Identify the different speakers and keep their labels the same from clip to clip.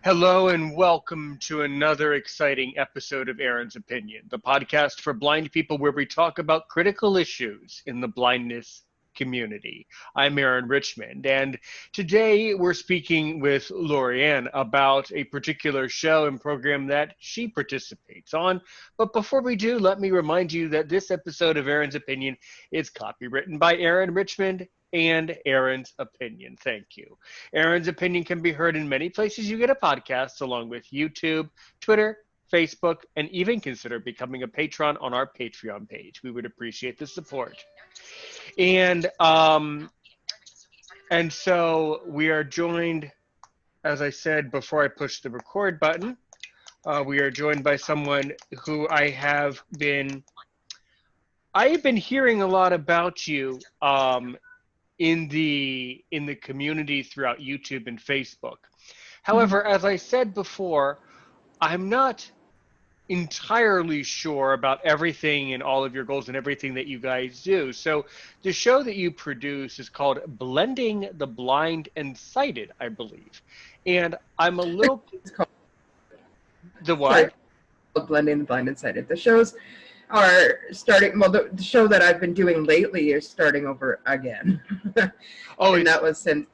Speaker 1: Hello and welcome to another exciting episode of Aaron's Opinion, the podcast for blind people where we talk about critical issues in the blindness community. I'm Aaron Richmond, and today we're speaking with Lorianne about a particular show and program that she participates on. But before we do, let me remind you that this episode of Aaron's Opinion is copywritten by Aaron Richmond and Aaron's Opinion. Thank you. Aaron's Opinion can be heard in many places you get a podcast, along with YouTube, Twitter, Facebook, and even consider becoming a patron on our Patreon page. We would appreciate the support. And so we are joined, as I said before I pushed the record button, we are joined by someone who I have been hearing a lot about you in the community throughout YouTube and Facebook. However, as I said before, I'm not entirely sure about everything and all of your goals and everything that you guys do. So the show that you produce is called Blending the Blind and Sighted, I believe. And I'm a little...
Speaker 2: It's called
Speaker 1: The what?
Speaker 2: Blending the Blind and Sighted. The shows are starting, well, the show that I've been doing lately is starting over again.
Speaker 1: Oh,
Speaker 2: and that was since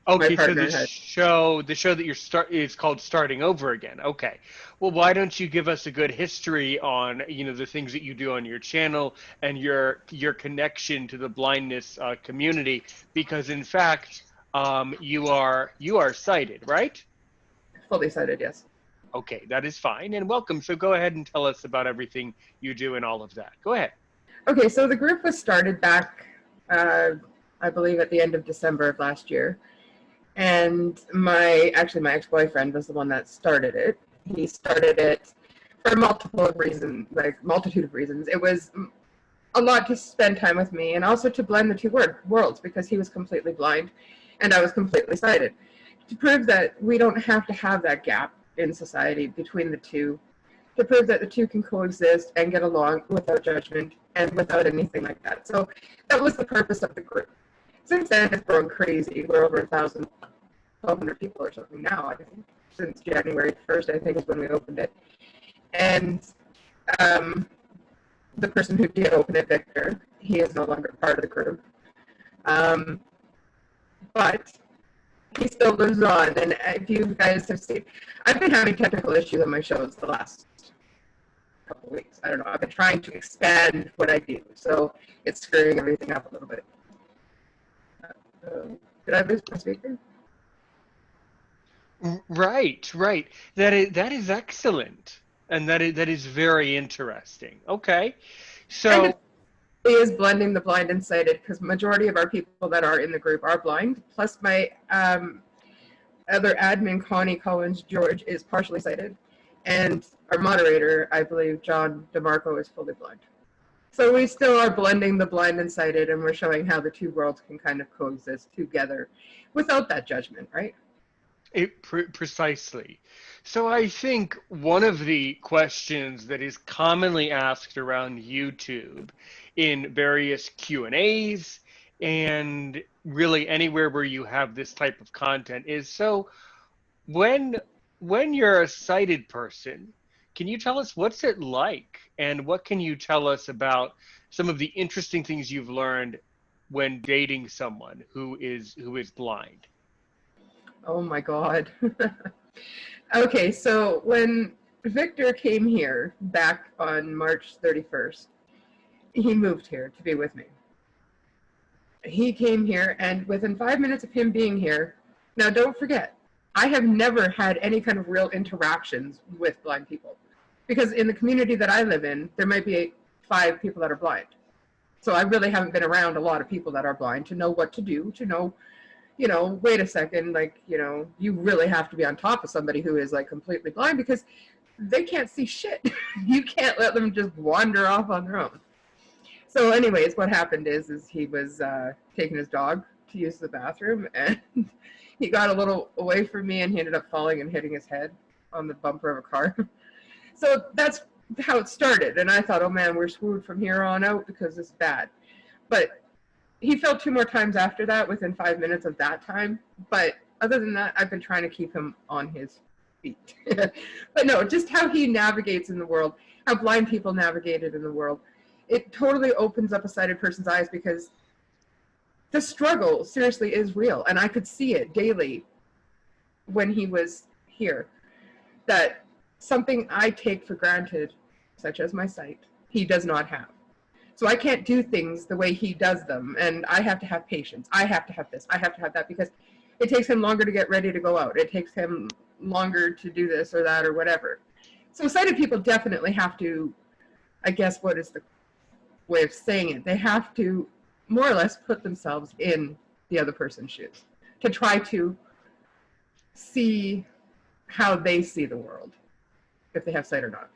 Speaker 1: okay,
Speaker 2: my partner
Speaker 1: so the show that you're is called Starting Over Again. Okay. Well, why don't you give us a good history on, the things that you do on your channel and your connection to the blindness community, because in fact, you are sighted, right?
Speaker 2: fully sighted, yes.
Speaker 1: Okay, that is fine, and welcome. So go ahead and tell us about everything you do and all of that. Go ahead.
Speaker 2: Okay, so the group was started back, I believe, at the end of December of last year. And my ex-boyfriend was the one that started it. He started it for multitude of reasons. It was a lot to spend time with me and also to blend the two worlds, because he was completely blind and I was completely sighted. To prove that we don't have to have that gap in society between the two, to prove that the two can coexist and get along without judgment and without anything like that. So that was the purpose of the group. Since then, it's grown crazy. We're over 1,200 people or something now, I think. Since January 1st, I think, is when we opened it. And the person who did open it, Victor, he is no longer part of the group. But he still lives on. And if you guys have seen, I've been having technical issues on my shows the last couple of weeks. I don't know. I've been trying to expand what I do. So it's screwing everything up a little bit. Did I lose my speaker?
Speaker 1: Right. That is excellent, and that is very interesting. Okay, so
Speaker 2: It is blending the blind and sighted, because majority of our people that are in the group are blind. Plus my other admin, Connie Collins George, is partially sighted, and our moderator, I believe, John DeMarco, is fully blind. So we still are blending the blind and sighted, and we're showing how the two worlds can kind of coexist together without that judgment, right?
Speaker 1: Precisely. So I think one of the questions that is commonly asked around YouTube in various Q&As and really anywhere where you have this type of content is, so when you're a sighted person, can you tell us what's it like, and what can you tell us about some of the interesting things you've learned when dating someone who is blind?
Speaker 2: Oh my God. Okay, so when Victor came here back on March 31st, he moved here to be with me. He came here, and within 5 minutes of him being here, now don't forget, I have never had any kind of real interactions with blind people, because in the community that I live in, there might be 5 people that are blind. So I really haven't been around a lot of people that are blind to know what to do, to know, wait a second, you really have to be on top of somebody who is completely blind, because they can't see shit. You can't let them just wander off on their own. So anyways, what happened is he was taking his dog to use the bathroom, and he got a little away from me, and he ended up falling and hitting his head on the bumper of a car. So that's how it started. And I thought, oh man, we're screwed from here on out, because it's bad. But he fell 2 more times after that within 5 minutes of that time. But other than that, I've been trying to keep him on his feet. But no, just how he navigates in the world, how blind people navigated in the world. It totally opens up a sighted person's eyes, because the struggle seriously is real. And I could see it daily when he was here, that something I take for granted, such as my sight, he does not have. So I can't do things the way he does them. And I have to have patience. I have to have this. I have to have that, because it takes him longer to get ready to go out. It takes him longer to do this or that or whatever. So sighted people definitely have to, I guess, what is the way of saying it? They have to more or less put themselves in the other person's shoes to try to see how they see the world, if they have sight or not.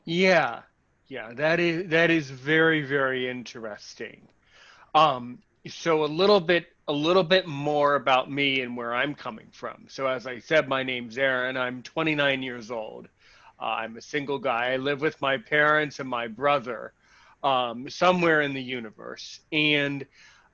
Speaker 1: Yeah, yeah, that is very, very interesting. So a little bit more about me and where I'm coming from. So as I said, my name's Aaron. I'm 29 years old. I'm a single guy. I live with my parents and my brother, somewhere in the universe. And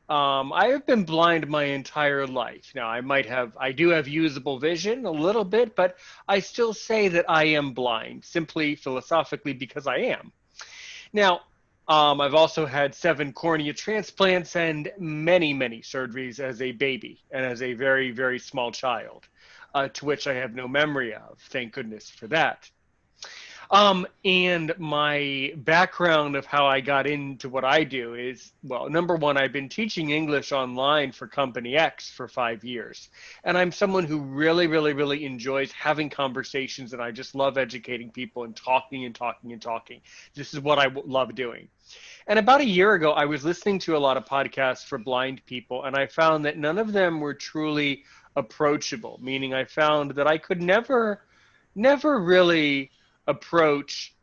Speaker 1: I have been blind my entire life. Now, I do have usable vision a little bit, but I still say that I am blind, simply philosophically because I am. Now, I've also had 7 cornea transplants and many, many surgeries as a baby and as a very, very small child, to which I have no memory of. Thank goodness for that. And my background of how I got into what I do is, well, number one, I've been teaching English online for Company X for 5 years. And I'm someone who really, really, really enjoys having conversations, and I just love educating people and talking and talking and talking. This is what I love doing. And about a year ago, I was listening to a lot of podcasts for blind people, and I found that none of them were truly approachable, meaning I found that I could never really approach,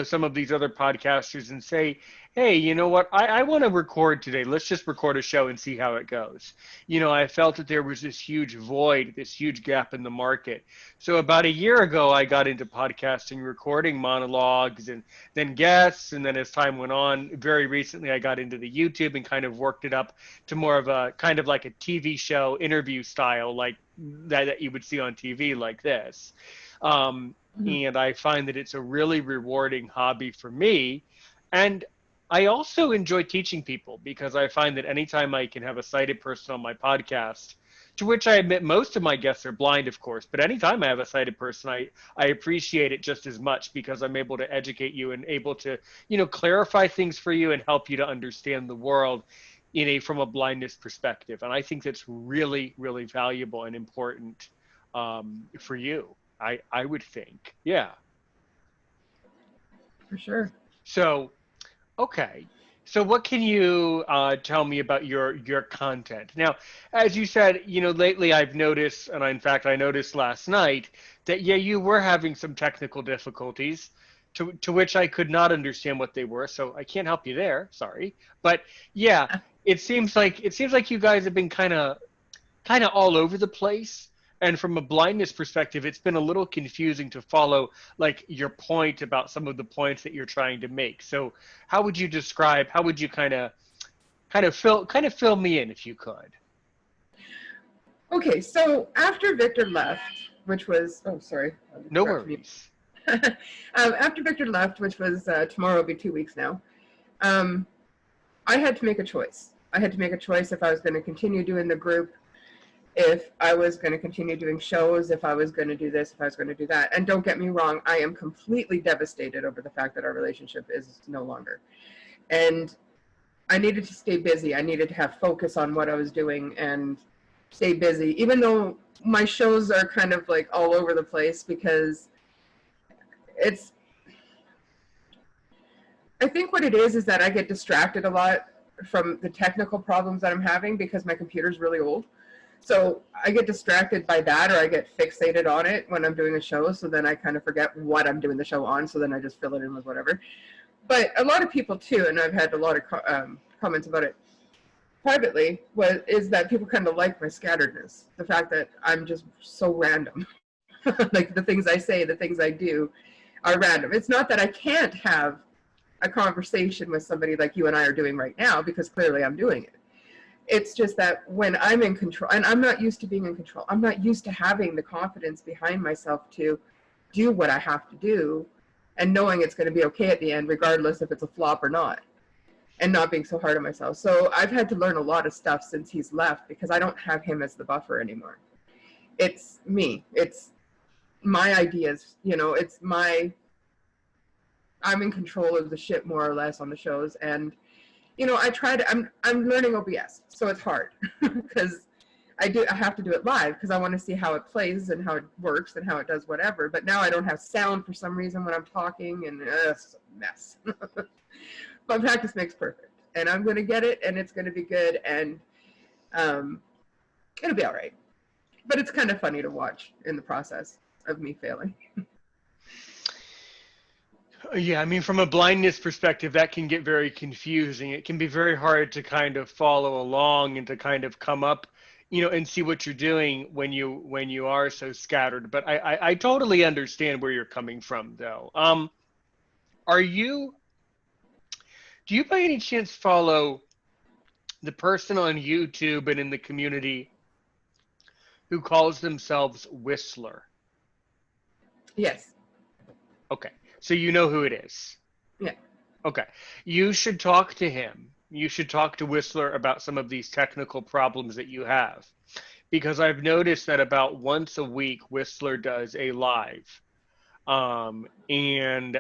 Speaker 1: some of these other podcasters and say, hey, you know what, I want to record today. Let's just record a show and see how it goes. I felt that there was this huge void, this huge gap in the market. So about a year ago, I got into podcasting, recording monologues and then guests. And then as time went on, very recently, I got into the YouTube and kind of worked it up to more of a kind of like a TV show interview style, like that you would see on TV like this. And I find that it's a really rewarding hobby for me. And I also enjoy teaching people, because I find that anytime I can have a sighted person on my podcast, to which I admit most of my guests are blind, of course, but anytime I have a sighted person, I appreciate it just as much, because I'm able to educate you and able to, clarify things for you and help you to understand the world from a blindness perspective. And I think that's really, really valuable and important for you. I would think. Yeah.
Speaker 2: For sure.
Speaker 1: So, okay. So what can you tell me about your content? Now, as you said, lately I've noticed, and in fact I noticed last night, that you were having some technical difficulties to which I could not understand what they were. So I can't help you there. Sorry. But yeah, it seems like you guys have been kind of all over the place. And from a blindness perspective, it's been a little confusing to follow like your point about some of the points that you're trying to make. So how would you kind of fill me in if you could?
Speaker 2: Okay, so after Victor left, which was, oh, sorry.
Speaker 1: No worries.
Speaker 2: After Victor left, which was tomorrow will be 2 weeks now, I had to make a choice. I had to make a choice if I was going to continue doing the group, if I was going to continue doing shows, if I was going to do this, if I was going to do that. And don't get me wrong, I am completely devastated over the fact that our relationship is no longer. And I needed to stay busy. I needed to have focus on what I was doing and stay busy, even though my shows are kind of like all over the place, because I think what it is that I get distracted a lot from the technical problems that I'm having, because my computer's really old. So I get distracted by that, or I get fixated on it when I'm doing a show. So then I kind of forget what I'm doing the show on. So then I just fill it in with whatever. But a lot of people too, and I've had a lot of comments about it privately, is that people kind of like my scatteredness. The fact that I'm just so random. Like the things I say, the things I do are random. It's not that I can't have a conversation with somebody like you and I are doing right now, because clearly I'm doing it. It's just that when I'm in control, and I'm not used to being in control, I'm not used to having the confidence behind myself to do what I have to do and knowing it's going to be okay at the end, regardless if it's a flop or not, and not being so hard on myself. So I've had to learn a lot of stuff since he's left because I don't have him as the buffer anymore. It's me. It's my ideas, it's I'm in control of the ship more or less on the shows. And, I'm learning OBS, so it's hard because I have to do it live because I want to see how it plays and how it works and how it does whatever. But now I don't have sound for some reason when I'm talking, and it's a mess. But practice makes perfect, and I'm going to get it, and it's going to be good, and it'll be all right. But it's kind of funny to watch in the process of me failing.
Speaker 1: Yeah, I mean, from a blindness perspective, that can get very confusing. It can be very hard to kind of follow along and to kind of come up, and see what you're doing when you are so scattered. But I totally understand where you're coming from, though. Do you by any chance follow the person on YouTube and in the community who calls themselves Whistler?
Speaker 2: Yes.
Speaker 1: Okay. So you know who it is?
Speaker 2: Yeah.
Speaker 1: Okay. You should talk to him. You should talk to Whistler about some of these technical problems that you have. Because I've noticed that about once a week, Whistler does a live. And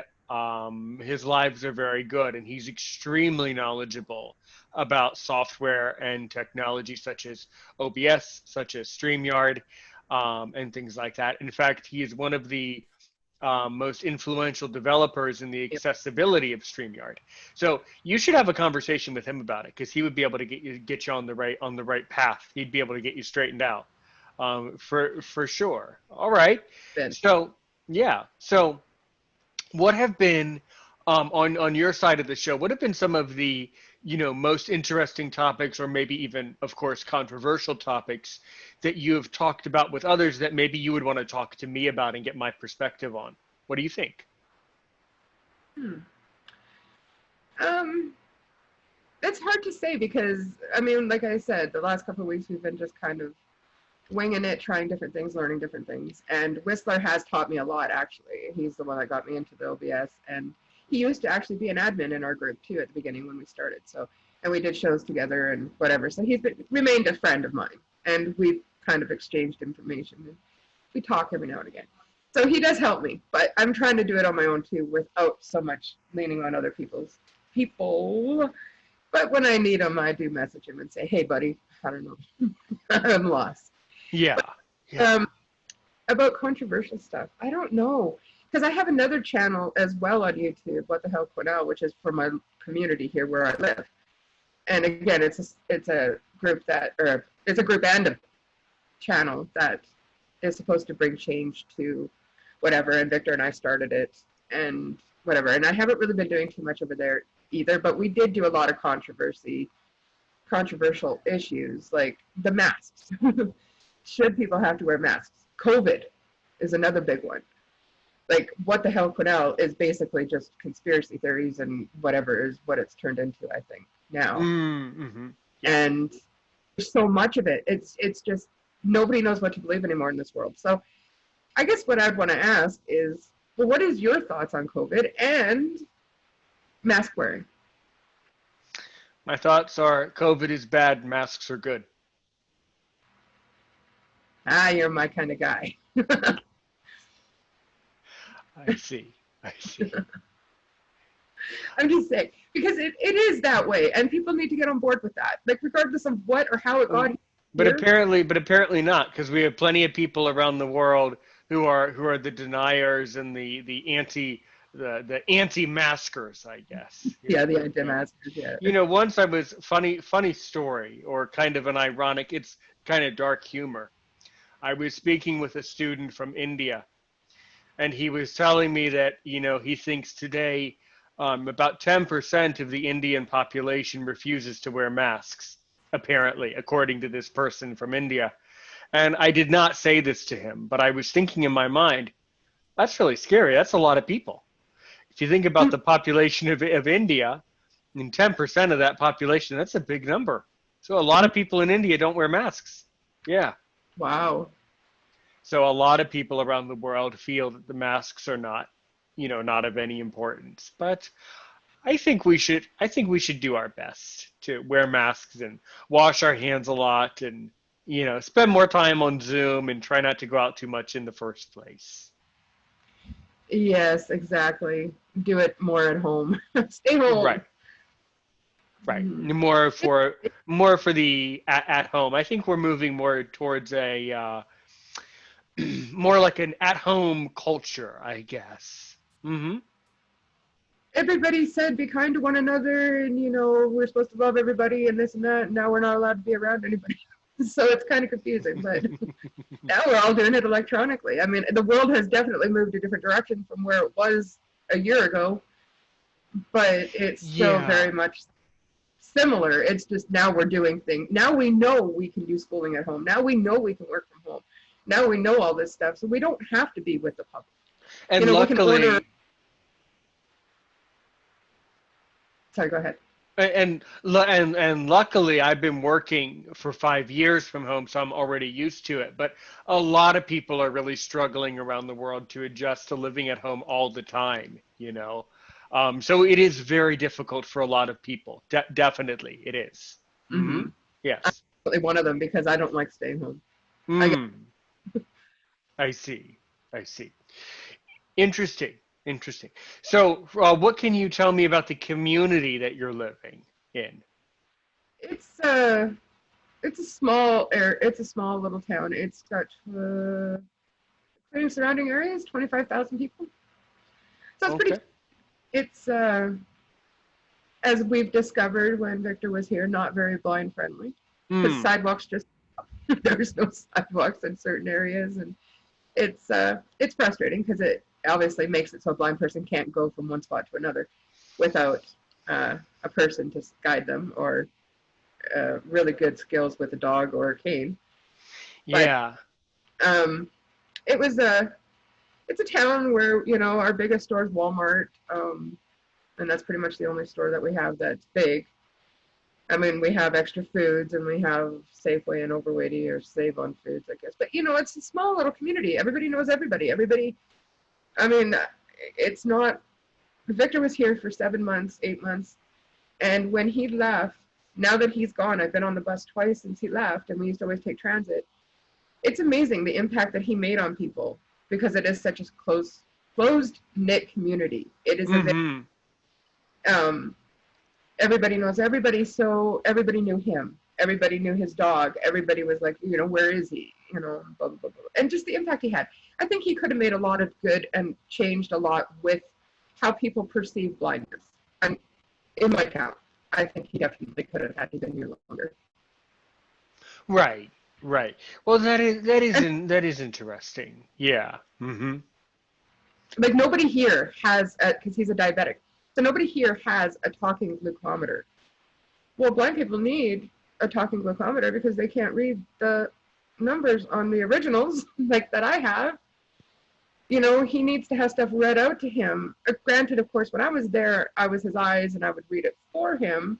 Speaker 1: his lives are very good. And he's extremely knowledgeable about software and technology such as OBS, such as StreamYard, and things like that. In fact, he is one of the most influential developers in the accessibility of StreamYard. So you should have a conversation with him about it because he would be able to get you on the right path. He'd be able to get you straightened out, for sure. All right. So yeah. So what have been on your side of the show? What have been some of the most interesting topics, or maybe even, of course, controversial topics that you have talked about with others that maybe you would want to talk to me about and get my perspective on? What do you think?
Speaker 2: It's hard to say because, I mean, like I said, the last couple of weeks we've been just kind of winging it, trying different things, learning different things. And Whistler has taught me a lot, actually. He's the one that got me into the OBS, and he used to actually be an admin in our group too at the beginning when we started. So, and we did shows together and whatever. So he's remained a friend of mine, and we've kind of exchanged information. And we talk every now and again. So he does help me, but I'm trying to do it on my own too, without so much leaning on other people. But when I need him, I do message him and say, "Hey, buddy, I don't know, I'm lost."
Speaker 1: Yeah.
Speaker 2: But, about controversial stuff, I don't know. Because I have another channel as well on YouTube, What the Hell Quinnell, which is for my community here where I live. And again, it's a group it's a group and a channel that is supposed to bring change to whatever. And Victor and I started it and whatever. And I haven't really been doing too much over there either, but we did do a lot of controversial issues like the masks. Should people have to wear masks? COVID is another big one. Like, What the Hell Quinnell is basically just conspiracy theories and whatever is what it's turned into, I think, now.
Speaker 1: Mm-hmm.
Speaker 2: And there's so much of it. It's just nobody knows what to believe anymore in this world. So I guess what I'd want to ask is, well, what is your thoughts on COVID and mask wearing?
Speaker 1: My thoughts are COVID is bad, masks are good.
Speaker 2: You're my kind of guy.
Speaker 1: I see.
Speaker 2: I'm just saying, because it is that way, and people need to get on board with that, like regardless of what or how it got here.
Speaker 1: But apparently not, because we have plenty of people around the world who are the deniers and the anti-maskers, I guess.
Speaker 2: Yeah, the anti-maskers. Yeah.
Speaker 1: Once I was funny story, or kind of an ironic, it's kind of dark humor. I was speaking with a student from India, and he was telling me that, he thinks today about 10% of the Indian population refuses to wear masks, apparently, according to this person from India. And I did not say this to him, but I was thinking in my mind, that's really scary. That's a lot of people. If you think about the population of India, and 10% of that population, that's a big number. So a lot of people in India don't wear masks. Yeah.
Speaker 2: Wow.
Speaker 1: So a lot of people around the world feel that the masks are not, not of any importance. But I think we should do our best to wear masks and wash our hands a lot and, spend more time on Zoom and try not to go out too much in the first place.
Speaker 2: Yes, exactly. Do it more at home. Stay home.
Speaker 1: Right. Right.
Speaker 2: Mhm.
Speaker 1: More for the at home. I think we're moving more towards a more like an at home culture, I guess. Hmm.
Speaker 2: Everybody said be kind to one another, and we're supposed to love everybody and this and that. And now we're not allowed to be around anybody, so it's kind of confusing. But now we're all doing it electronically. I mean, the world has definitely moved a different direction from where it was a year ago, but it's still
Speaker 1: Yeah.
Speaker 2: very much similar. It's just now we're doing things. Now we know we can do schooling at home. Now we know we can work from home. Now we know all this stuff, so we don't have to be with the public.
Speaker 1: And
Speaker 2: We can order.
Speaker 1: luckily,
Speaker 2: Sorry, go ahead.
Speaker 1: and luckily, I've been working for 5 years from home, so I'm already used to it. But a lot of people are really struggling around the world to adjust to living at home all the time. So it is very difficult for a lot of people. Definitely, it is. Hmm.
Speaker 2: Mm-hmm. I'm
Speaker 1: Yes.
Speaker 2: definitely one of them because I don't like staying home. I get,
Speaker 1: Hmm. I see. I see. Interesting. Interesting. So, what can you tell me about the community that you're living in?
Speaker 2: it's uh it's a small it's a small little town. It's got including surrounding areas, 25,000 people. So it's pretty.
Speaker 1: Okay.
Speaker 2: It's as we've discovered when Victor was here, not very blind friendly. Because
Speaker 1: Hmm.
Speaker 2: sidewalks just there's no sidewalks in certain areas, and it's frustrating because it obviously makes it so a blind person can't go from one spot to another without a person to guide them or really good skills with a dog or a cane. But
Speaker 1: Yeah.
Speaker 2: um, it was it's a town where our biggest store is Walmart, and that's pretty much the only store that we have that's big. I mean, we have Extra Foods and we have Safeway and Overweighty or Save on Foods, I guess. But it's a small little community. Everybody knows everybody. Everybody. I mean, it's not. Victor was here for 7 months, 8 months, and when he left, now that he's gone, I've been on the bus twice since he left, and we used to always take transit. It's amazing the impact that he made on people because it is such a closed knit community. It is a very,
Speaker 1: Mm-hmm.
Speaker 2: um, everybody knows everybody, so everybody knew him. Everybody knew his dog. Everybody was like, where is he? Blah, blah, blah, blah. And just the impact he had. I think he could have made a lot of good and changed a lot with how people perceive blindness. And in my count, I think he definitely could have had to been here longer.
Speaker 1: Right. Right. Well,
Speaker 2: And
Speaker 1: that is interesting. Yeah. Mm-hmm.
Speaker 2: like nobody here has, because he's a diabetic, so nobody here has a talking glucometer. Well, blind people need a talking glucometer because they can't read the numbers on the originals like that I have. He needs to have stuff read out to him. Granted, of course, when I was there, I was his eyes and I would read it for him,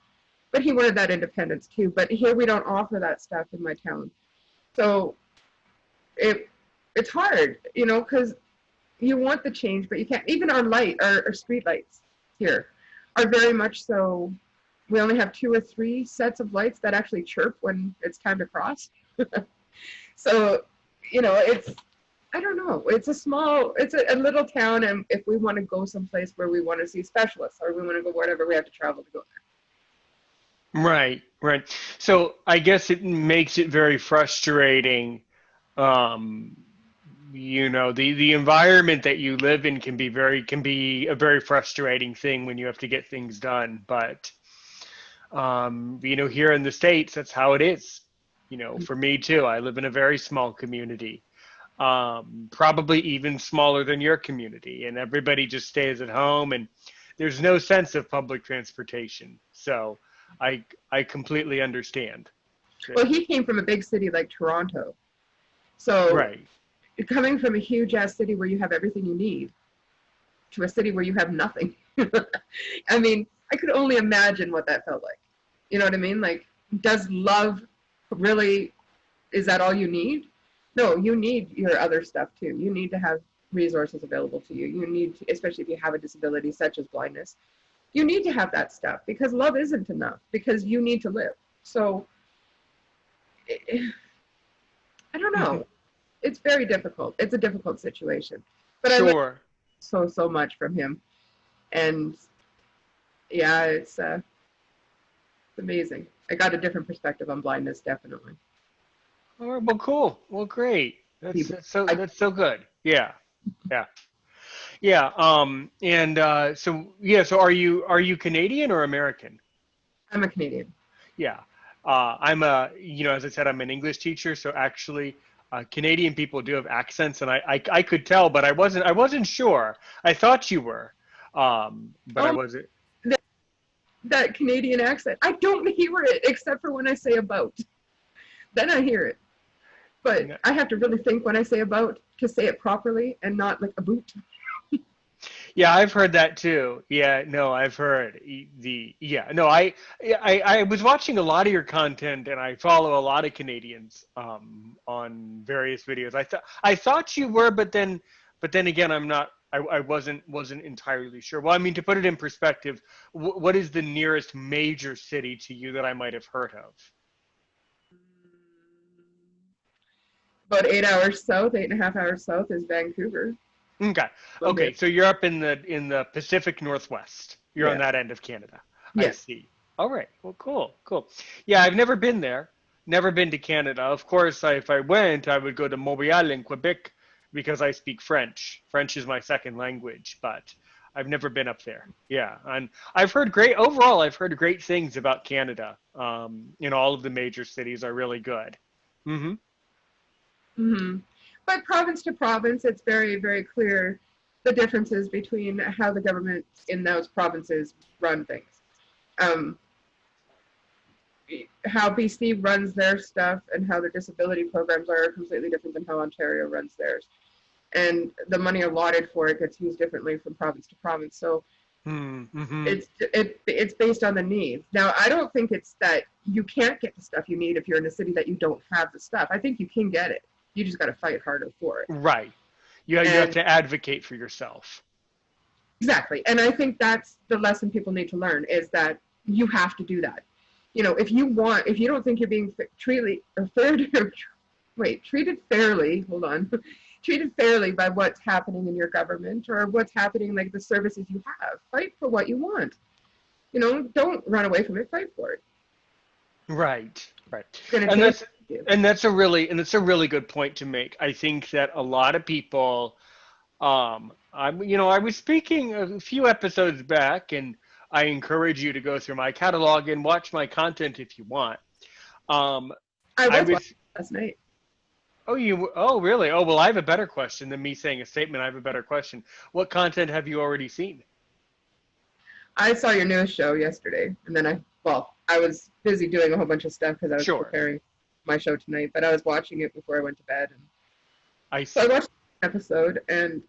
Speaker 2: but he wanted that independence too. But here we don't offer that stuff in my town. So it's hard, because you want the change, but you can't. Even our street lights here are very much so. We only have 2 or 3 sets of lights that actually chirp when it's time to cross. So, it's, I don't know. It's a little town, and if we want to go someplace where we want to see specialists or we want to go wherever, we have to travel to go
Speaker 1: Right. Right. So I guess it makes it very frustrating. Um, the environment that you live in can be a very frustrating thing when you have to get things done. But here in the States, that's how it is.
Speaker 2: there.
Speaker 1: For me too, I live in a very small community, probably even smaller than your community, and everybody just stays at home, and there's no sense of public transportation. So I completely understand.
Speaker 2: Well, he came from a big city like Toronto. So
Speaker 1: Right.
Speaker 2: coming from a huge ass city where you have everything you need to a city where you have nothing. I mean, I could only imagine what that felt like. You know what I mean? Like, does love really, is that all you need? No, you need your other stuff too. You need to have resources available to you. You need to, especially if you have a disability such as blindness, you need to have that stuff because love isn't enough because you need to live. So I don't know. It's very difficult. It's a difficult situation. But I learned
Speaker 1: Sure.
Speaker 2: so much from him. And yeah, it's amazing. I got a different perspective on blindness, definitely.
Speaker 1: All right, well, cool. Well, great.
Speaker 2: People, I,
Speaker 1: That's so good. Yeah. Yeah. Yeah. And so yeah, so are you Canadian or American?
Speaker 2: I'm a Canadian.
Speaker 1: Yeah. I'm as I said, I'm an English teacher, so actually Canadian people do have accents, and I could tell, but I wasn't sure. I thought you were, but I
Speaker 2: Oh,
Speaker 1: wasn't.
Speaker 2: that, that Canadian accent. I don't hear it except for when I say about. Then I hear it. But I have to really think when I say about to say it properly and not like a boot.
Speaker 1: Yeah, I've heard that too. Yeah, no, I've heard yeah, no, I was watching a lot of your content and I follow a lot of Canadians on various videos. I thought you were, but then again, I wasn't entirely sure. Well, I mean, to put it in perspective, what is the nearest major city to you that I might have heard of?
Speaker 2: About 8 hours south, 8.5 hours south is Vancouver.
Speaker 1: Okay.
Speaker 2: From here.
Speaker 1: Okay, so you're up in the Pacific Northwest. You're on
Speaker 2: Yeah.
Speaker 1: that end of Canada. I
Speaker 2: Yes.
Speaker 1: see. All right. Well, cool. Cool. Yeah, I've never been there. Never been to Canada. Of course, if I went, I would go to Montreal in Quebec because I speak French. French is my second language, but I've never been up there. Yeah, and I've heard great things about Canada. All of the major cities are really good. Mm-hmm.
Speaker 2: Hmm. But province to province, it's very, very clear the differences between how the government in those provinces run things. Um, how BC runs their stuff and how their disability programs are completely different than how Ontario runs theirs. And the money allotted for it gets used differently from province to province. So
Speaker 1: Mm-hmm.
Speaker 2: it's based on the needs. Now, I don't think it's that you can't get the stuff you need if you're in a city that you don't have the stuff. I think you can get it. You just got to fight harder for it.
Speaker 1: Right. You have
Speaker 2: And
Speaker 1: to advocate for yourself.
Speaker 2: exactly. And I think that's the lesson people need to learn is that you have to do that. If you don't think you're being treated or treated fairly, hold on, treated fairly by what's happening in your government or what's happening like the services you have, fight for what you want. Don't run away from it, fight for it.
Speaker 1: Right, right.
Speaker 2: It's going to
Speaker 1: And
Speaker 2: take
Speaker 1: that's
Speaker 2: you.
Speaker 1: and that's a really good point to make. I think that a lot of people I was speaking a few episodes back and I encourage you to go through my catalog and watch my content if you want. Um
Speaker 2: I
Speaker 1: I
Speaker 2: was watching
Speaker 1: was
Speaker 2: last night.
Speaker 1: oh really? Oh, well, I have a better question than me saying a statement. I have a better question. What content have you already seen?
Speaker 2: I saw your newest show yesterday, and then I was busy doing a whole bunch of stuff because I was
Speaker 1: Sure.
Speaker 2: preparing my show tonight, but I was watching it before I went to bed. And
Speaker 1: I
Speaker 2: so I
Speaker 1: see.
Speaker 2: watched the episode, and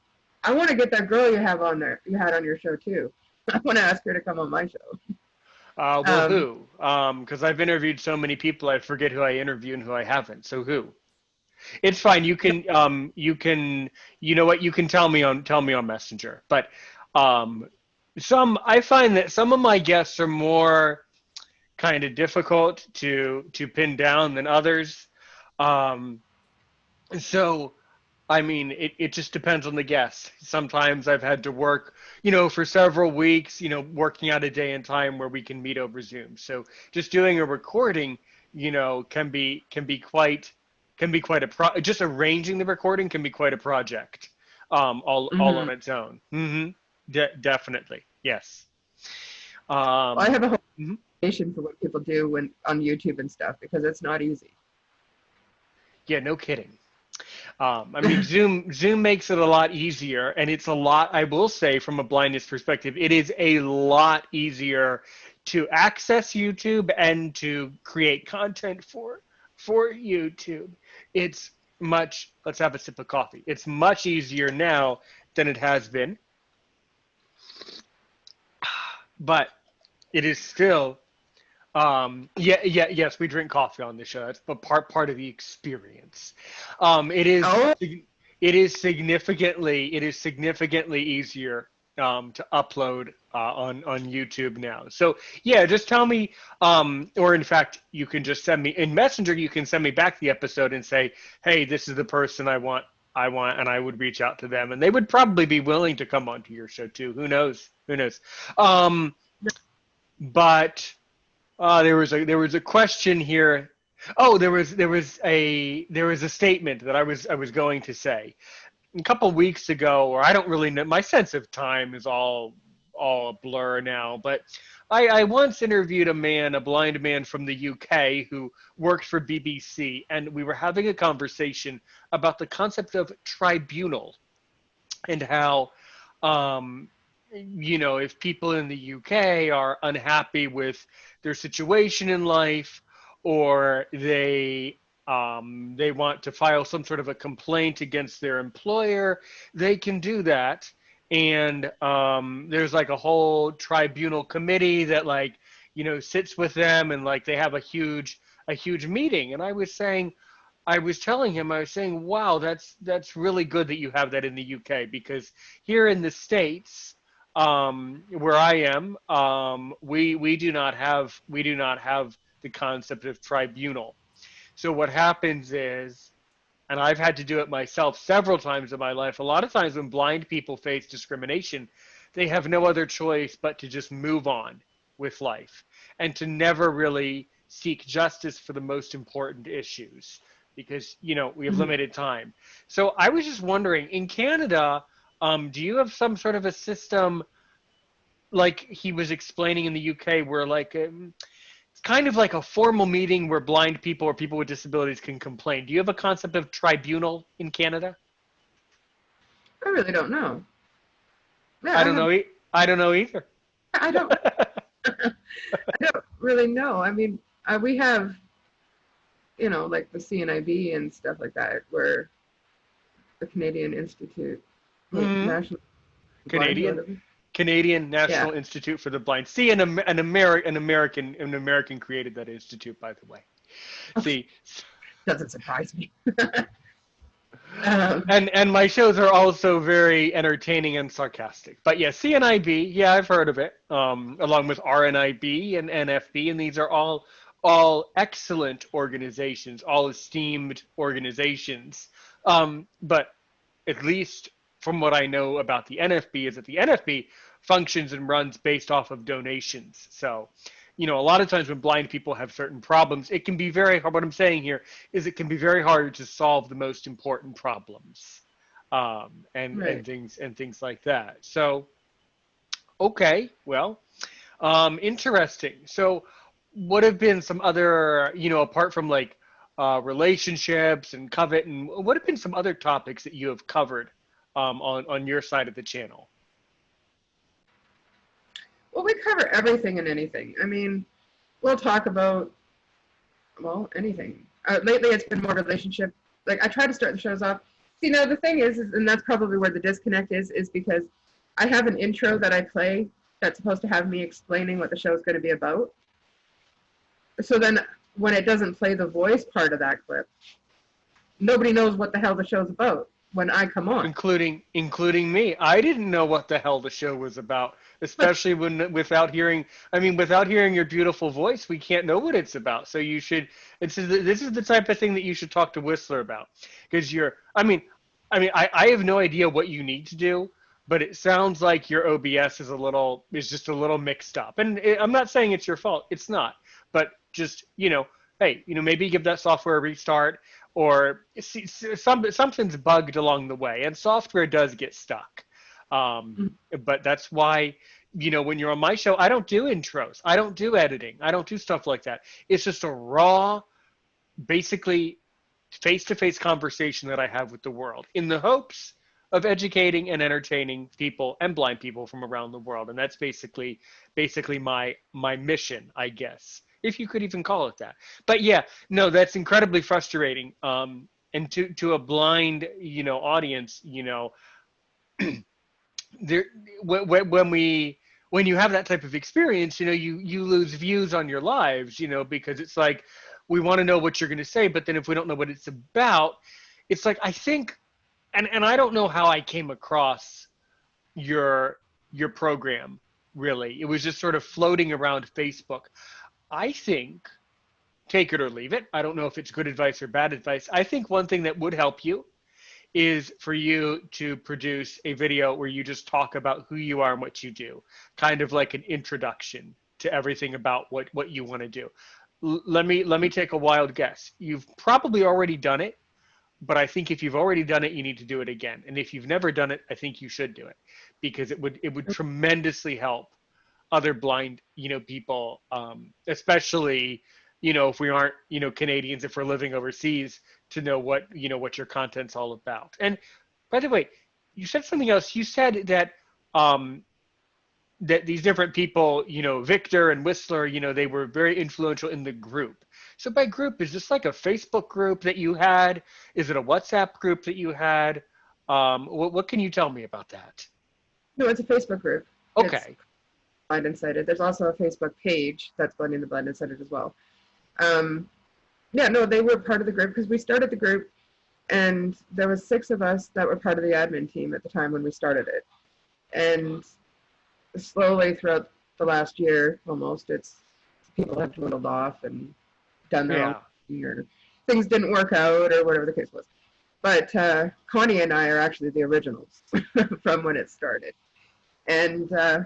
Speaker 2: I want to get that girl you had on your show too. I want to ask her to come on my show.
Speaker 1: Well,
Speaker 2: Um,
Speaker 1: who? Because I've interviewed so many people, I forget who I interview and who I haven't. So who? It's fine. You know what? You can tell me on Messenger. But um, I find that some of my guests are more kind of difficult to pin down than others. Um, so I mean, it just depends on the guest. Sometimes I've had to work, for several weeks, working out a day and time where we can meet over Zoom. So just doing a recording, can be quite just arranging the recording can be quite a project, all
Speaker 2: mhm.
Speaker 1: on its own. Definitely, yes.
Speaker 2: I
Speaker 1: Um,
Speaker 2: have a whole
Speaker 1: mhm.
Speaker 2: nation for what people do when on YouTube and stuff because it's not easy.
Speaker 1: Yeah, no kidding. I mean, Zoom makes it a lot easier, and it's a lot. I will say, from a blindness perspective, it is a lot easier to access YouTube and to create content for YouTube. It's much. Let's have a sip of coffee. It's much easier now than it has been, but it is still Yes, we drink coffee on this show. That's but part of the experience. It is
Speaker 2: Oh,
Speaker 1: significantly easier to upload on YouTube now. So yeah, just tell me, or in fact, you can just send me in Messenger. You can send me back the episode and say, hey, this is the person I want, and I would reach out to them, and they would probably be willing to come onto your show too. Who knows? Who knows? Um, but there was a question here. Oh, there was a statement that I was going to say a couple weeks ago, or I don't really know. My sense of time is all a blur now. But I once interviewed a blind man from the UK who worked for BBC, and we were having a conversation about the concept of tribunal and how if people in the UK are unhappy with their situation in life, or they want to file some sort of a complaint against their employer, they can do that. And there's like a whole tribunal committee that sits with them, and like they have a huge meeting. And I was telling him, I was saying, wow, that's really good that you have that in the UK, because here in the States, where I am, we do not have the concept of tribunal. So what happens is, and I've had to do it myself several times in my life, a lot of times when blind people face discrimination, they have no other choice but to just move on with life and to never really seek justice for the most important issues, because we have
Speaker 2: mhm.
Speaker 1: limited time. So I was just wondering, in Canada, do you have some sort of a system like he was explaining in the UK, where it's kind of like a formal meeting where blind people or people with disabilities can complain? Do you have a concept of tribunal in Canada?
Speaker 2: I really don't know. Yeah,
Speaker 1: I don't know. I don't know either.
Speaker 2: I don't. I don't really know. I mean, we have, like the CNIB and stuff like that, where the Canadian Institute, like
Speaker 1: Mhm.
Speaker 2: National Blind or
Speaker 1: Canadian
Speaker 2: whatever.
Speaker 1: Canadian
Speaker 2: Yeah,
Speaker 1: National Institute for the Blind. See, an American created that institute, by the way. See,
Speaker 2: doesn't surprise me. um,
Speaker 1: and my shows are also very entertaining and sarcastic. But yeah, CNIB, yeah, I've heard of it. Along with RNIB and NFB, and these are all excellent organizations, all esteemed organizations. But at least from what I know about the NFB, is that the NFB functions and runs based off of donations. So, a lot of times when blind people have certain problems, it can be very hard. What I'm saying here is it can be very hard to solve the most important problems, and
Speaker 2: right.
Speaker 1: things like that. So, okay, well, interesting. So, what have been some other, apart from relationships and covet, and what have been some other topics that you have covered on your side of the channel?
Speaker 2: Well, we cover everything and anything. I mean, we'll talk about, well, anything. Lately, it's been more relationship. Like, I try to start the shows off. See, now the thing is, and that's probably where the disconnect is because I have an intro that I play that's supposed to have me explaining what the show is going to be about. So then when it doesn't play the voice part of that clip, nobody knows what the hell the show's about when I come on.
Speaker 1: Including me. I didn't know what the hell the show was about, especially without hearing your beautiful voice, we can't know what it's about. So you should. This is the type of thing that you should talk to Whistler about, because I have no idea what you need to do, but it sounds like your OBS is just a little mixed up. And I'm not saying it's your fault. It's not. But just, hey, maybe give that software a restart, or something's bugged along the way, and software does get stuck. But that's why, when you're on my show, I don't do intros. I don't do editing. I don't do stuff like that. It's just a raw, basically face-to-face conversation that I have with the world, in the hopes of educating and entertaining people and blind people from around the world. And that's basically my mission, I guess, if you could even call it that. But yeah, no, that's incredibly frustrating. And to a blind, audience, there when when you have that type of experience, you lose views on your lives, because it's like, we want to know what you're going to say, but then if we don't know what it's about, it's like, I think, and I don't know how I came across your program, really. It was just sort of floating around Facebook. I think, take it or leave it, I don't know if it's good advice or bad advice. I think one thing that would help you is for you to produce a video where you just talk about who you are and what you do, kind of like an introduction to everything about what you want to do. Let me take a wild guess. You've probably already done it, but I think if you've already done it, you need to do it again. And if you've never done it, I think you should do it, because it would tremendously help other blind, people, especially, if we aren't, Canadians, if we're living overseas, to know what your content's all about. And by the way, you said something else. You said that that these different people, Victor and Whistler, they were very influential in the group. So by group, is this like a Facebook group that you had? Is it a WhatsApp group that you had? What can you tell me about that?
Speaker 2: No, it's a Facebook group.
Speaker 1: Okay.
Speaker 2: It's Blind and Sighted. There's also a Facebook page that's Blending the Blind and Sighted as well. Yeah, no, they were part of the group because we started the group, and there was 6 of us that were part of the admin team at the time when we started it. And slowly throughout the last year, almost, it's people have dwindled off and done their own thing, or things didn't work out, or whatever the case was. But Connie and I are actually the originals from when it started. And I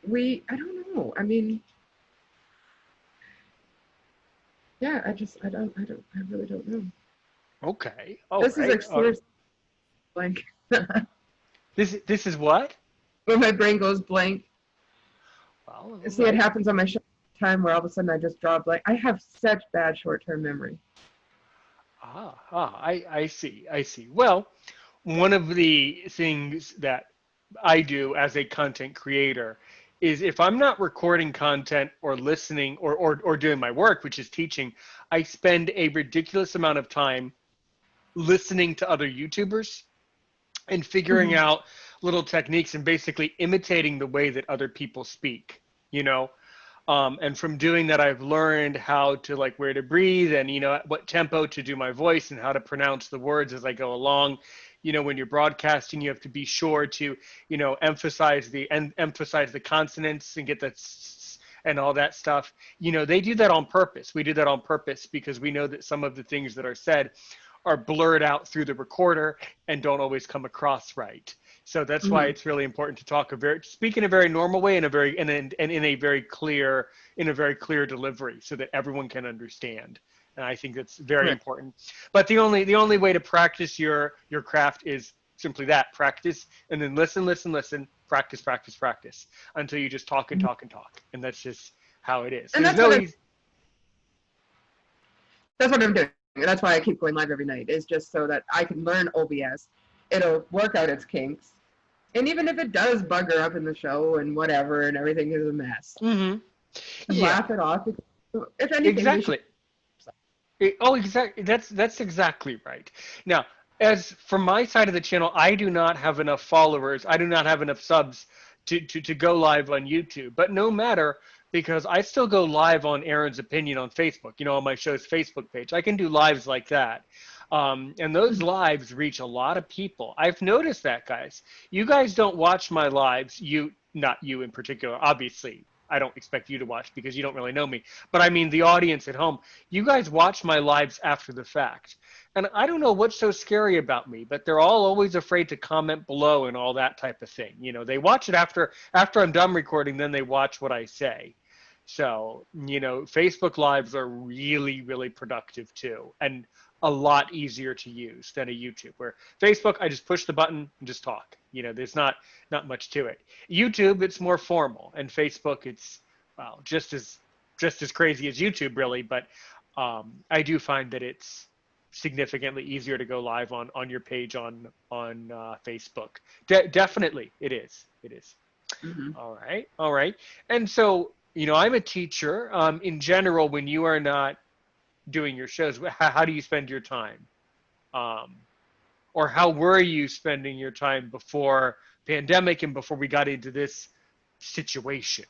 Speaker 2: don't know. I mean, yeah, I really don't know.
Speaker 1: Okay.
Speaker 2: This is seriously blank.
Speaker 1: This is what?
Speaker 2: When my brain goes blank.
Speaker 1: Well,
Speaker 2: see, it happens on my show time where all of a sudden I just draw a blank. I have such bad short-term memory.
Speaker 1: I see. Well, one of the things that I do as a content creator is, if I'm not recording content or listening or doing my work, which is teaching, I spend a ridiculous amount of time listening to other YouTubers and figuring out little techniques and basically imitating the way that other people speak, and from doing that, I've learned how to, like, where to breathe and, what tempo to do my voice and how to pronounce the words as I go along. When you're broadcasting, you have to be sure to, emphasize the consonants and get the and all that stuff. They do that on purpose. We do that on purpose because we know that some of the things that are said are blurred out through the recorder and don't always come across right. So that's why it's really important to speak in a very normal way, in a very clear delivery, so that everyone can understand. And I think that's very important. But the only way to practice your craft is simply that: practice, and then listen, practice until you just talk and talk and talk. And that's just how it is.
Speaker 2: And that's what I'm doing. That's why I keep going live every night, is just so that I can learn OBS. It'll work out its kinks. And even if it does bugger up in the show and whatever, and everything is a mess, laugh it off. If anything,
Speaker 1: exactly. Exactly. That's exactly right. Now, as from my side of the channel, I do not have enough followers. I do not have enough subs to go live on YouTube. But no matter, because I still go live on Aaron's Opinion on Facebook, on my show's Facebook page. I can do lives like that. And those lives reach a lot of people. I've noticed that, guys. You guys don't watch my lives. Not you in particular, obviously. I don't expect you to watch because you don't really know me. But I mean the audience at home. You guys watch my lives after the fact. And I don't know what's so scary about me, but they're all always afraid to comment below and all that type of thing. They watch it after I'm done recording, then they watch what I say. So, Facebook Lives are really, really productive too, and a lot easier to use than a YouTube, where Facebook, I just push the button and just talk. There's not much to it. YouTube, it's more formal, and Facebook, it's, well, just as crazy as YouTube, really. But I do find that it's significantly easier to go live on your page on Facebook. Definitely, it is. All right. And so, I'm a teacher. In general, when you are not doing your shows, how do you spend your time? Or how were you spending your time before pandemic and before we got into this situation?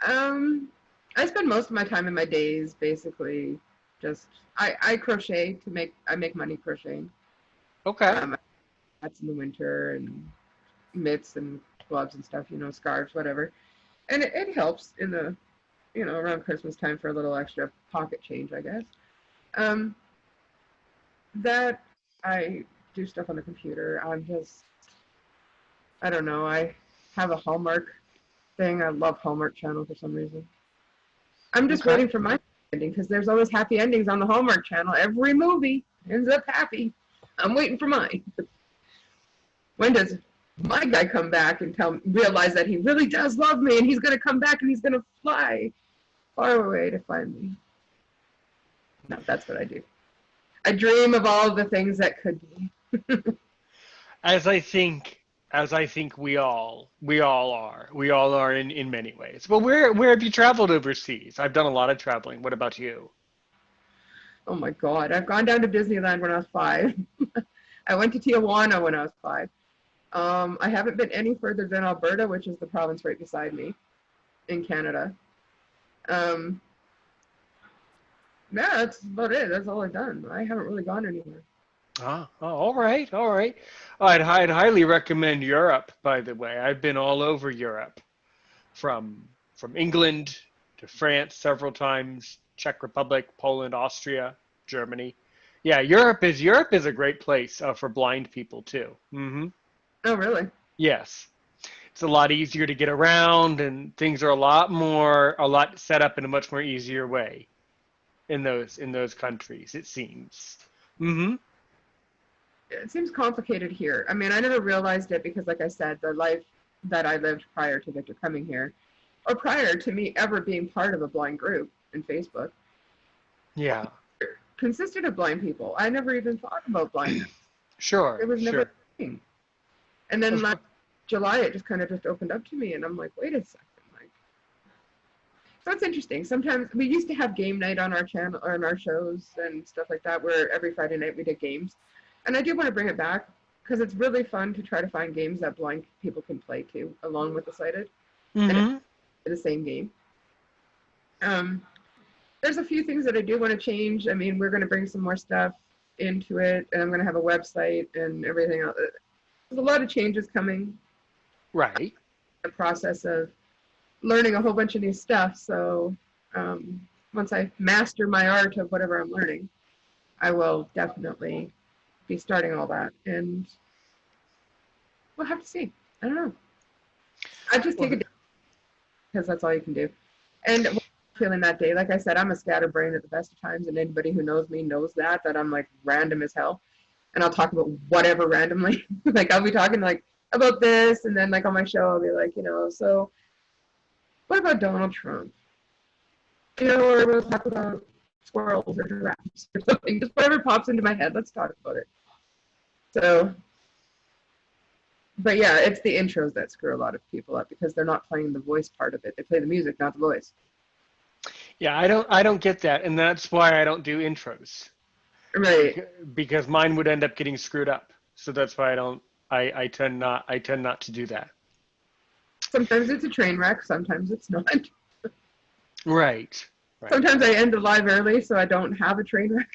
Speaker 2: I spend most of my time in my days basically just I crochet I make money crocheting.
Speaker 1: Okay.
Speaker 2: Hats in the winter and mitts and gloves and stuff, scarves, whatever. And it helps in the around Christmas time for a little extra pocket change, I guess. That I do stuff on the computer. I don't know. I have a Hallmark thing. I love Hallmark Channel for some reason. I'm just waiting for my ending because there's always happy endings on the Hallmark Channel. Every movie ends up happy. I'm waiting for mine. When does my guy come back and realize that he really does love me and he's going to come back and he's going to fly far away to find me? No, that's what I do. I dream of all the things that could be.
Speaker 1: As I think we all are. We all are in many ways. Well, where have you traveled overseas? I've done a lot of traveling. What about you?
Speaker 2: Oh my God. I've gone down to Disneyland when I was 5. I went to Tijuana when I was 5. I haven't been any further than Alberta, which is the province right beside me in Canada. Yeah, that's about it. That's all I've done. I haven't really gone anywhere.
Speaker 1: All right. I'd highly recommend Europe, by the way. I've been all over Europe, from England to France several times, Czech Republic, Poland, Austria, Germany. Yeah, Europe is a great place for blind people too. Mm-hmm.
Speaker 2: Oh, really?
Speaker 1: Yes. It's a lot easier to get around, and things are a lot set up in a much more easier way in those countries, it seems. Mm-hmm.
Speaker 2: It seems complicated here. I mean, I never realized it because, like I said, the life that I lived prior to Victor coming here, or prior to me ever being part of a blind group in Facebook, consisted of blind people. I never even thought about blindness.
Speaker 1: Sure.
Speaker 2: It was never a thing. And then last July, it just kind of opened up to me, and I'm like, wait a second. So it's interesting. Sometimes we used to have game night on our channel or on our shows and stuff like that, where every Friday night we did games. And I do want to bring it back because it's really fun to try to find games that blind people can play too, along with the sighted.
Speaker 1: Mm-hmm.
Speaker 2: And it's the same game. There's a few things that I do want to change. I mean, we're going to bring some more stuff into it, and I'm going to have a website and everything else. There's a lot of changes coming.
Speaker 1: Right.
Speaker 2: The process of learning a whole bunch of new stuff. So once I master my art of whatever I'm learning, I will definitely be starting all that. And we'll have to see. I don't know. I just take a day because that's all you can do. And feeling that day, like I said, I'm a scatterbrain at the best of times, and anybody who knows me knows that I'm like random as hell. And I'll talk about whatever randomly. Like I'll be talking like about this, and then like on my show I'll be like, so what about Donald Trump? Or we'll talk about squirrels or giraffes or something. Just whatever pops into my head, let's talk about it. So, but yeah, it's the intros that screw a lot of people up because they're not playing the voice part of it. They play the music, not the voice.
Speaker 1: Yeah, I don't get that, and that's why I don't do intros.
Speaker 2: Right.
Speaker 1: Because mine would end up getting screwed up. So that's why I tend not to do that.
Speaker 2: Sometimes it's a train wreck, sometimes it's not.
Speaker 1: Right.
Speaker 2: Sometimes I end the live early so I don't have a train wreck.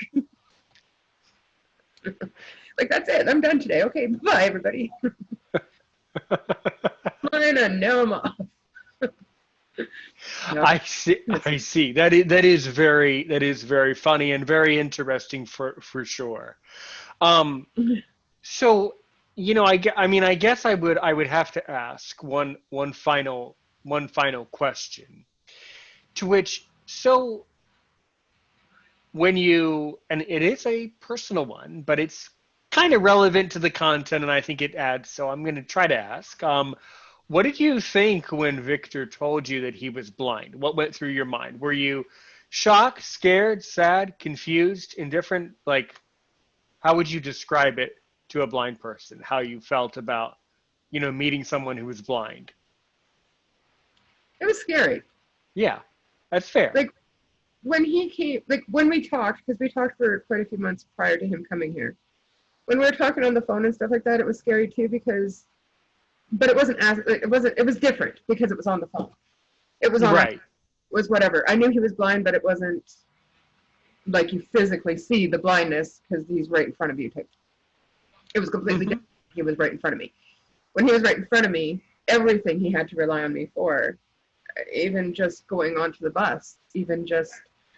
Speaker 2: Like, that's it. I'm done today. Okay, bye, everybody. And now I'm off. Yep.
Speaker 1: I see. That is very funny and very interesting for sure. So, I guess I would have to ask one final question, to which, so when you, and it is a personal one, but it's kind of relevant to the content, and I think it adds, so I'm going to try to ask, what did you think when Victor told you that he was blind? What went through your mind? Were you shocked, scared, sad, confused, indifferent? Like, how would you describe it to a blind person? How you felt about, meeting someone who was blind?
Speaker 2: It was scary.
Speaker 1: Yeah, that's fair.
Speaker 2: Like, when he came, like, when we talked, because we talked for quite a few months prior to him coming here, when we were talking on the phone and stuff like that, it was scary too, because but it wasn't as it was different because it was on the phone. It was on
Speaker 1: Right.
Speaker 2: it was whatever. I knew he was blind, but it wasn't like you physically see the blindness because he's right in front of you type. It was completely different. He was right in front of me. When he was right in front of me, everything he had to rely on me for, even just going onto the bus, even just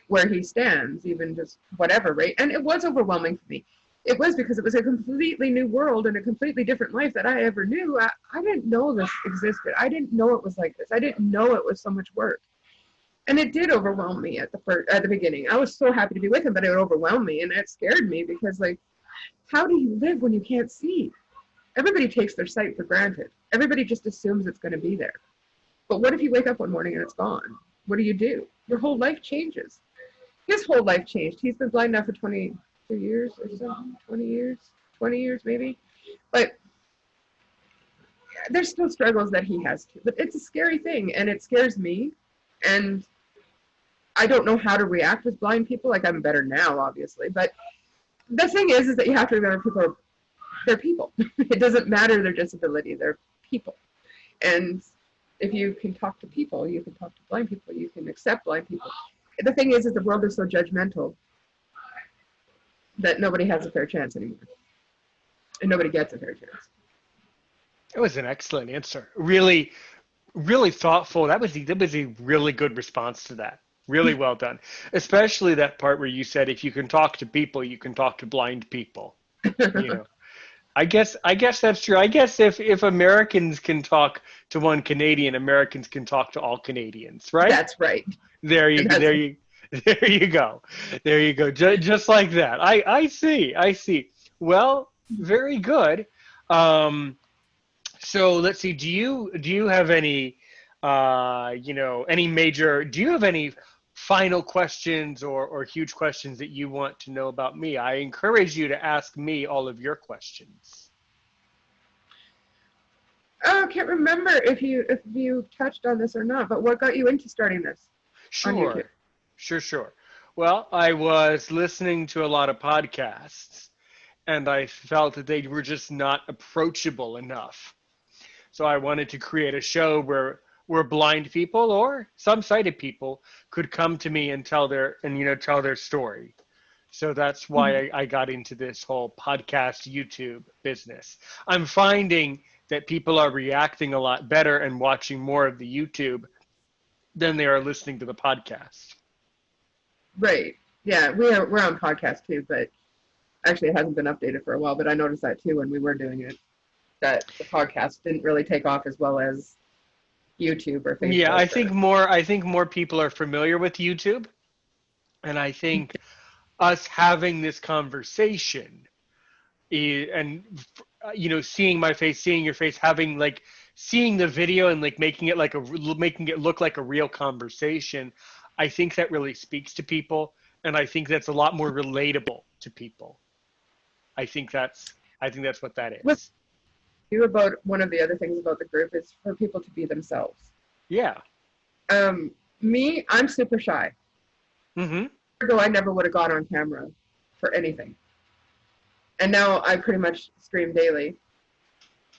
Speaker 2: where he stands, even just whatever, right? And it was overwhelming for me. It was because it was a completely new world and a completely different life that I ever knew. I didn't know this existed. I didn't know it was like this. I didn't know it was so much work. And it did overwhelm me at the beginning. I was so happy to be with him, but it overwhelmed me and it scared me because, like, how do you live when you can't see? Everybody takes their sight for granted. Everybody just assumes it's going to be there. But what if you wake up one morning and it's gone? What do? Your whole life changes. His whole life changed. He's been blind now for 22 years or so, 20 years maybe. But there's still struggles that he has too. But it's a scary thing, and it scares me. And I don't know how to react with blind people. Like, I'm better now, obviously. But the thing is that you have to remember they're people. It doesn't matter their disability. They're people. And if you can talk to people, you can talk to blind people, you can accept blind people. The thing is the world is so judgmental that nobody has a fair chance anymore. And nobody gets a fair chance.
Speaker 1: It was an excellent answer. Really, really thoughtful. That was a really good response to that. Really well done. Especially that part where you said if you can talk to people, you can talk to blind people. You know. I guess that's true. I guess if Americans can talk to one Canadian, Americans can talk to all Canadians, right?
Speaker 2: That's right.
Speaker 1: There you go. There you go. Just like that. I see. Well, very good. So let's see. Do you have any do you have any final questions or huge questions that you want to know about me? I encourage you to ask me all of your questions.
Speaker 2: I can't remember if you touched on this or not, but what got you into starting this on YouTube?
Speaker 1: Sure. Well, I was listening to a lot of podcasts and I felt that they were just not approachable enough. So I wanted to create a show where blind people or some sighted people could come to me and tell their story. So that's why I got into this whole podcast YouTube business. I'm finding that people are reacting a lot better and watching more of the YouTube than they are listening to the podcast.
Speaker 2: Right. Yeah, we're on podcast too, but actually it hasn't been updated for a while, but I noticed that too when we were doing it, that the podcast didn't really take off as well as YouTube or Facebook.
Speaker 1: Yeah, I think more people are familiar with YouTube, and I think us having this conversation and seeing my face, seeing your face, having seeing the video and making it look like a real conversation, I think that really speaks to people, and I think that's a lot more relatable to people. I think that's what that is.
Speaker 2: About one of the other things about the group is for people to be themselves.
Speaker 1: Yeah.
Speaker 2: Me, I'm super shy. Ago, I never would have got on camera for anything. And now I pretty much stream daily.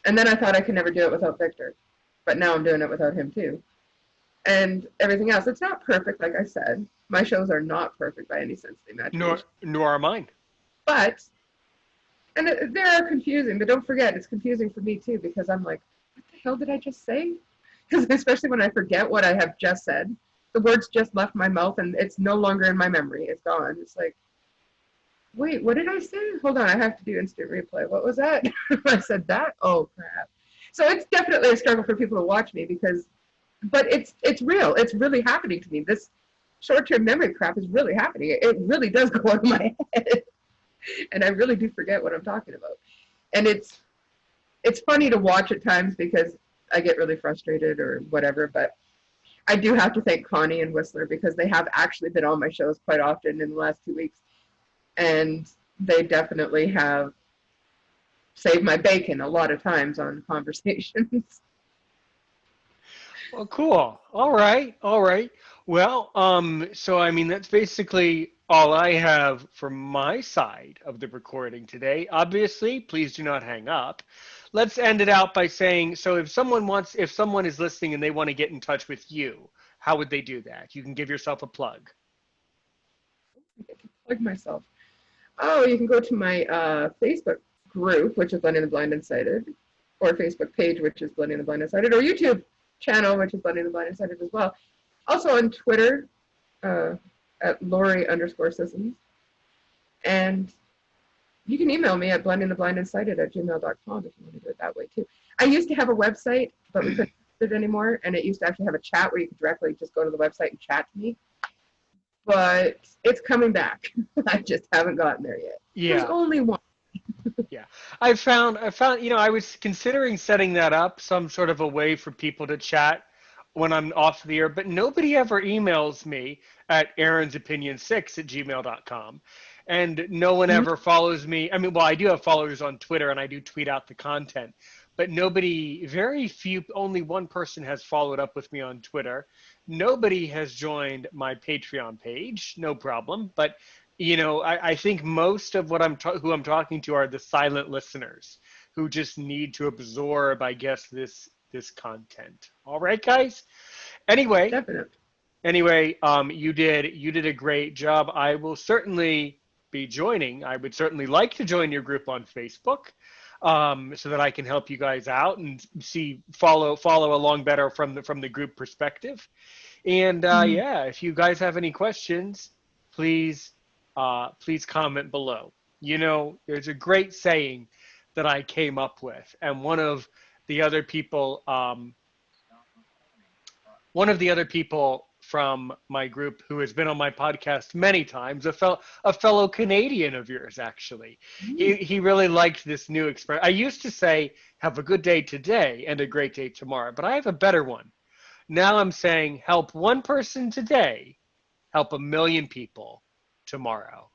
Speaker 2: And then I thought I could never do it without Victor. But now I'm doing it without him too. And everything else. It's not perfect, like I said. My shows are not perfect by any sense of the imagination.
Speaker 1: Nor are mine.
Speaker 2: But, and they are confusing, but don't forget, it's confusing for me too, because I'm like, what the hell did I just say? Because especially when I forget what I have just said, the words just left my mouth and it's no longer in my memory. It's gone. It's like, wait, what did I say? Hold on, I have to do instant replay. What was that? I said that? Oh, crap. So it's definitely a struggle for people to watch me but it's real. It's really happening to me. This short-term memory crap is really happening. It really does go out of my head. And I really do forget what I'm talking about. And it's funny to watch at times because I get really frustrated or whatever, but I do have to thank Connie and Whistler because they have actually been on my shows quite often in the last 2 weeks. And they definitely have saved my bacon a lot of times on conversations.
Speaker 1: Well, cool. All right. Well, so I mean, that's basically all I have from my side of the recording today. Obviously, please do not hang up. Let's end it out by saying, so if someone is listening and they want to get in touch with you, how would they do that? You can give yourself a plug.
Speaker 2: I can plug myself. Oh, you can go to my Facebook group, which is Blinding the Blind and Sighted, or Facebook page, which is Blinding the Blind and Sighted, or YouTube channel, which is Blinding the Blind and Sighted as well. Also on Twitter, at Lori_Sissons. And you can email me at blindingtheblindandsighted@gmail.com if you want to do it that way too. I used to have a website, but we couldn't do it anymore, and it used to actually have a chat where you could directly just go to the website and chat to me. But it's coming back. I just haven't gotten there yet.
Speaker 1: Yeah.
Speaker 2: There's only one.
Speaker 1: Yeah. I found, I was considering setting that up, some sort of a way for people to chat when I'm off the air, but nobody ever emails me at aaronsopinion6@gmail.com. And no one ever follows me. I mean, well, I do have followers on Twitter and I do tweet out the content, but very few, only one person has followed up with me on Twitter. Nobody has joined my Patreon page, no problem. But, I think most of who I'm talking to are the silent listeners who just need to absorb, I guess, this content. All right, guys. Anyway,
Speaker 2: Definitely.
Speaker 1: you did a great job. I will certainly be joining. I would certainly like to join your group on Facebook, so that I can help you guys out and follow along better from the group perspective. And yeah, if you guys have any questions, please comment below. There's a great saying that I came up with, and one of the other people from my group who has been on my podcast many times, a fellow Canadian of yours, actually. He really liked this new expression. I used to say, have a good day today and a great day tomorrow, but I have a better one. Now I'm saying, help one person today, help a million people tomorrow.